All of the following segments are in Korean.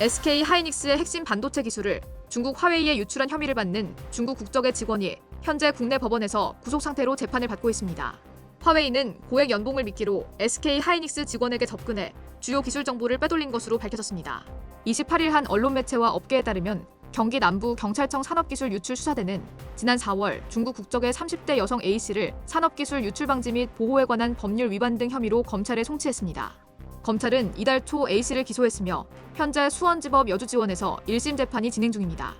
SK 하이닉스의 핵심 반도체 기술을 중국 화웨이에 유출한 혐의를 받는 중국 국적의 직원이 현재 국내 법원에서 구속 상태로 재판을 받고 있습니다. 화웨이는 고액 연봉을 미끼로 SK 하이닉스 직원에게 접근해 주요 기술 정보를 빼돌린 것으로 밝혀졌습니다. 28일 한 언론 매체와 업계에 따르면 경기 남부 경찰청 산업기술유출수사대는 지난 4월 중국 국적의 30대 여성 A씨를 산업기술 유출 방지 및 보호에 관한 법률 위반 등 혐의로 검찰에 송치했습니다. 검찰은 이달 초 A씨를 기소했으며 현재 수원지법 여주지원에서 1심 재판이 진행 중입니다.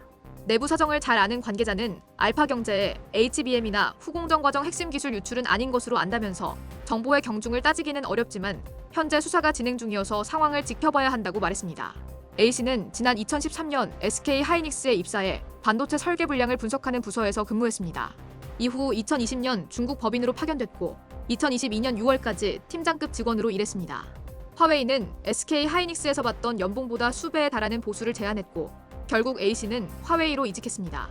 내부 사정을 잘 아는 관계자는 알파경제에 HBM이나 후공정 과정 핵심 기술 유출은 아닌 것으로 안다면서 정보의 경중을 따지기는 어렵지만 현재 수사가 진행 중이어서 상황을 지켜봐야 한다고 말했습니다. A씨는 지난 2013년 SK 하이닉스에 입사해 반도체 설계 분량을 분석하는 부서에서 근무했습니다. 이후 2020년 중국 법인으로 파견됐고 2022년 6월까지 팀장급 직원으로 일했습니다. 화웨이는 SK 하이닉스에서 받던 연봉보다 수배에 달하는 보수를 제안했고 결국 A씨는 화웨이로 이직했습니다.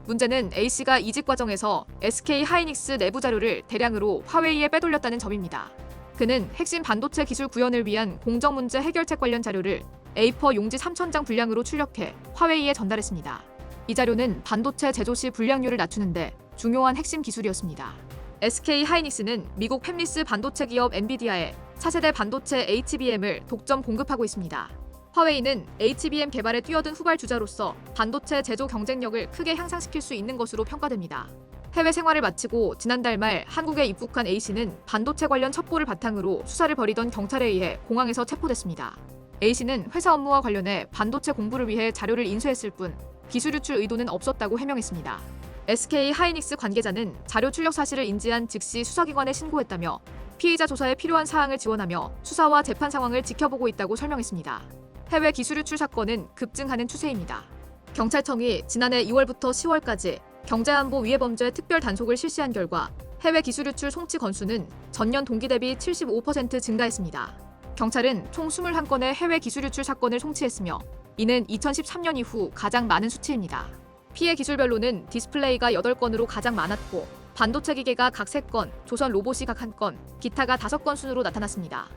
문제는 A씨가 이직 과정에서 SK 하이닉스 내부 자료를 대량으로 화웨이에 빼돌렸다는 점입니다. 그는 핵심 반도체 기술 구현을 위한 공정 문제 해결책 관련 자료를 A4 용지 3,000장 분량으로 출력해 화웨이에 전달했습니다. 이 자료는 반도체 제조 시 불량률을 낮추는데 중요한 핵심 기술이었습니다. SK 하이닉스는 미국 팹리스 반도체 기업 엔비디아에 차세대 반도체 HBM을 독점 공급하고 있습니다. 화웨이는 HBM 개발에 뛰어든 후발주자로서 반도체 제조 경쟁력을 크게 향상시킬 수 있는 것으로 평가됩니다. 해외 생활을 마치고 지난달 말 한국에 입국한 A씨는 반도체 관련 첩보를 바탕으로 수사를 벌이던 경찰에 의해 공항에서 체포됐습니다. A씨는 회사 업무와 관련해 반도체 공부를 위해 자료를 인수했을 뿐 기술 유출 의도는 없었다고 해명했습니다. SK 하이닉스 관계자는 자료 출력 사실을 인지한 즉시 수사기관에 신고했다며 피의자 조사에 필요한 사항을 지원하며 수사와 재판 상황을 지켜보고 있다고 설명했습니다. 해외 기술 유출 사건은 급증하는 추세입니다. 경찰청이 지난해 2월부터 10월까지 경제안보 위해범죄 특별 단속을 실시한 결과 해외 기술 유출 송치 건수는 전년 동기 대비 75% 증가했습니다. 경찰은 총 21건의 해외 기술 유출 사건을 송치했으며 이는 2013년 이후 가장 많은 수치입니다. 피해 기술별로는 디스플레이가 8건으로 가장 많았고 반도체 기계가 각 3건, 조선 로봇이 각 1건, 기타가 5건 순으로 나타났습니다.